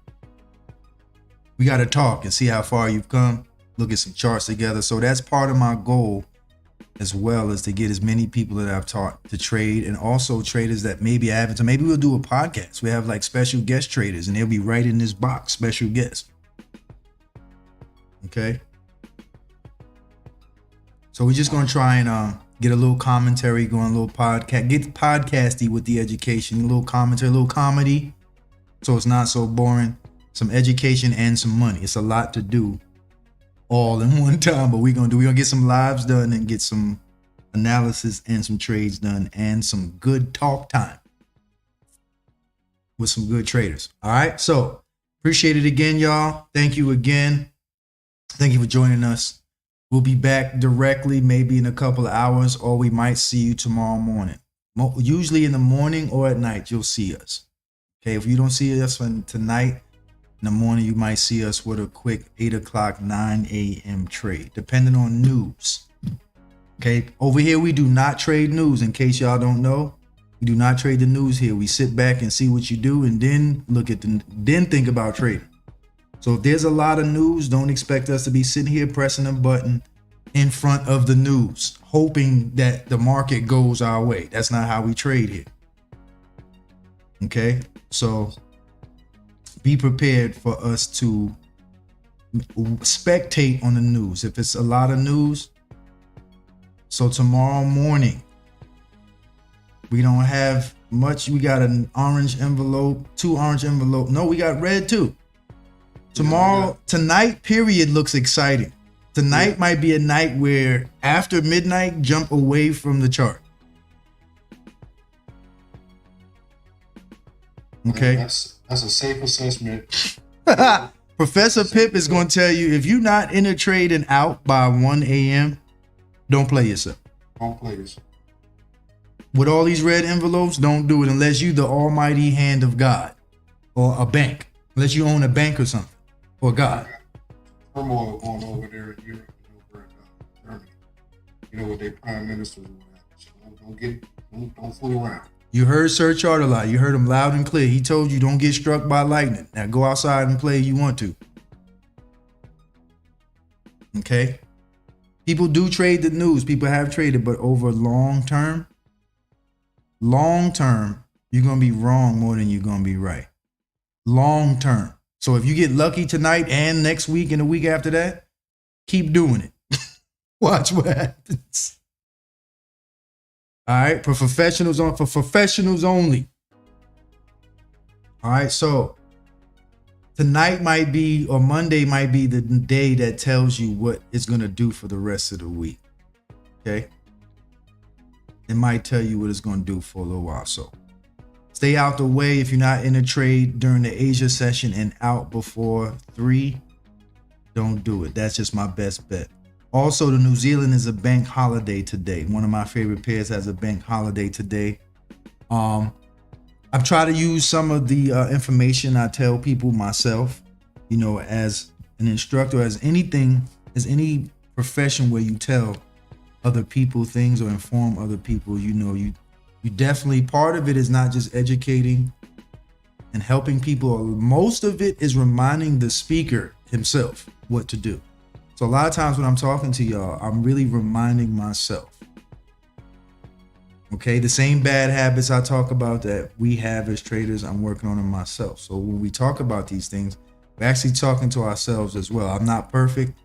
We got to talk and see how far you've come. Look at some charts together. So that's part of my goal, as well as to get as many people that I've taught to trade, and also traders that maybe I haven't. So maybe we'll do a podcast. We have like special guest traders, and they'll be right in this box, special guests. Okay. So we're just gonna try and get a little commentary going, a little podcast, get podcasty with the education, a little commentary, a little comedy, so it's not so boring. Some education and some money. It's a lot to do all in one time, but we're gonna get some lives done and get some analysis and some trades done and some good talk time with some good traders. All right, so appreciate it again, y'all. Thank you again. Thank you for joining us. We'll be back directly, maybe in a couple of hours, or we might see you tomorrow morning. Usually in the morning or at night, you'll see us. Okay, if you don't see us tonight, in the morning, you might see us with a quick 8 o'clock, 9 a.m. trade, depending on news. Okay, over here, we do not trade news. In case y'all don't know, we do not trade the news here. We sit back and see what you do, and then then think about trading. So if there's a lot of news, don't expect us to be sitting here pressing a button in front of the news, hoping that the market goes our way. That's not how we trade here. Okay, so be prepared for us to spectate on the news. If it's a lot of news, so tomorrow morning, we don't have much. We got an orange envelope, 2 orange envelopes. No, we got red too. Tomorrow, tonight, period, looks exciting. Tonight might be a night where after midnight, jump away from the chart. Okay.
That's a safe assessment.
Professor Pip is going to tell you, if you're not in a trade and out by 1 a.m., don't play yourself.
Don't play yourself.
With all these red envelopes, don't do it unless you the almighty hand of God or a bank. Unless you own a bank or something. Or God.
Turmoil going over there in Europe and over in Germany. You know, with their prime ministers and whatnot. So don't fool around. You
heard Sir Chart a lot. You heard him loud and clear. He told you don't get struck by lightning. Now go outside and play if you want to. Okay? People do trade the news. People have traded, but over long term, you're going to be wrong more than you're going to be right. Long term. So if you get lucky tonight and next week and the week after that, keep doing it. Watch what happens. All right, for professionals only. All right, so tonight might be, or Monday might be the day that tells you what it's going to do for the rest of the week. Okay. It might tell you what it's going to do for a little while. So stay out the way if you're not in a trade during the Asia session and out before 3. Don't do it. That's just my best bet. Also, the New Zealand is a bank holiday today. One of my favorite pairs has a bank holiday today. I've tried to use some of the information I tell people myself, you know, as an instructor, as any profession where you tell other people things or inform other people, you know, you definitely, part of it is not just educating and helping people. Most of it is reminding the speaker himself what to do. So a lot of times when I'm talking to y'all, I'm really reminding myself. Okay, the same bad habits I talk about that we have as traders, I'm working on them myself. So when we talk about these things, we're actually talking to ourselves as well. I'm not perfect.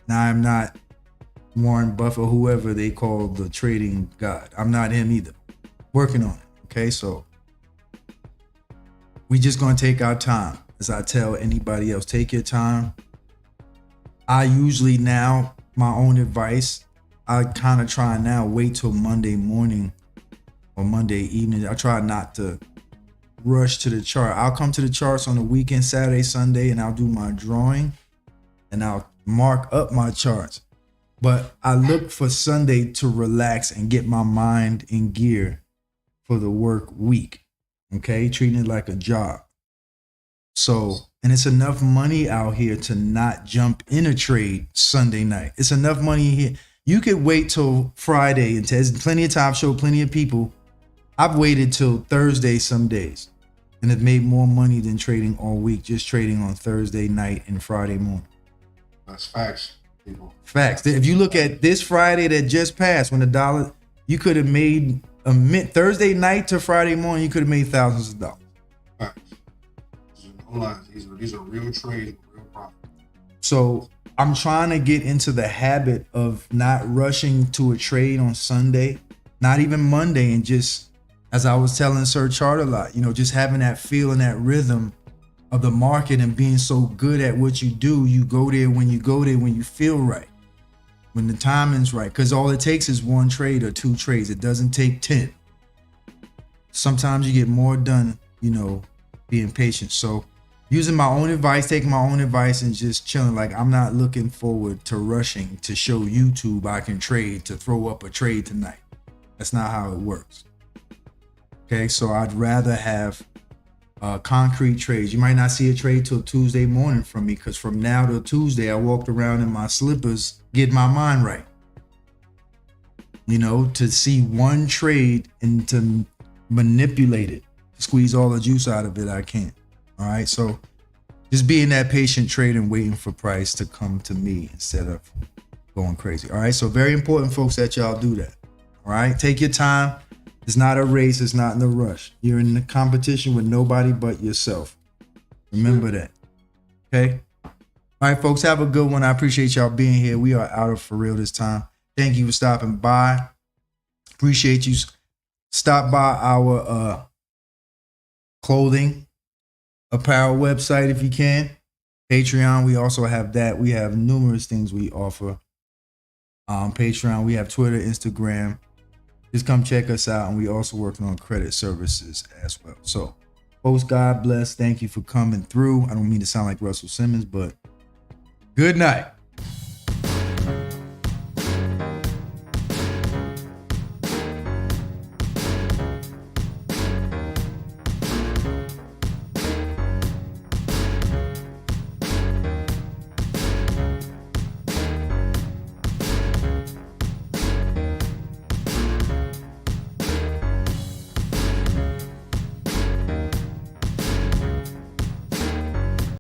Now I'm not Warren Buffett, whoever they call the trading god. I'm not him either. Working on it. Okay, so we just gonna take our time. As I tell anybody else, take your time. I usually now, my own advice, I kind of try now wait till Monday morning or Monday evening. I try not to rush to the chart. I'll come to the charts on the weekend, Saturday, Sunday, and I'll do my drawing and I'll mark up my charts. But I look for Sunday to relax and get my mind in gear for the work week. Okay, treating it like a job. So, and it's enough money out here to not jump in a trade Sunday night. It's enough money here. You could wait till Friday, and there's plenty of time, show plenty of people. I've waited till Thursday some days and have made more money than trading all week, just trading on Thursday night and Friday morning.
That's facts, people.
Facts. If you look at this Friday that just passed, when the dollar, you could have made Thursday night to Friday morning, you could have made thousands of dollars.
Facts. No lies. These are real trades, real profit.
So I'm trying to get into the habit of not rushing to a trade on Sunday, not even Monday, and just, as I was telling Sir Chart a lot, you know, just having that feel and that rhythm of the market and being so good at what you do. You go there when you feel right, when the timing's right, because all it takes is one trade or two trades. It doesn't take 10. Sometimes you get more done, you know, being patient. So using my own advice, taking my own advice and just chilling. Like, I'm not looking forward to rushing to show YouTube I can trade, to throw up a trade tonight. That's not how it works. Okay, so I'd rather have concrete trades. You might not see a trade till Tuesday morning from me, because from now till Tuesday, I walked around in my slippers, getting my mind right. You know, to see one trade and to manipulate it, squeeze all the juice out of it, I can. All right, so just being that patient trade and waiting for price to come to me instead of going crazy. All right, so very important, folks, that y'all do that. All right, take your time. It's not a race. It's not in a rush. You're in the competition with nobody but yourself. Remember that. Okay. All right, folks, have a good one. I appreciate y'all being here. We are out of For Real this time. Thank you for stopping by. Appreciate you. Stop by our clothing apparel website if you can. Patreon, we also have that. We have numerous things we offer. Patreon, we have Twitter, Instagram. Just come check us out. And we also working on credit services as well. So, folks, God bless. Thank you for coming through. I don't mean to sound like Russell Simmons, but good night.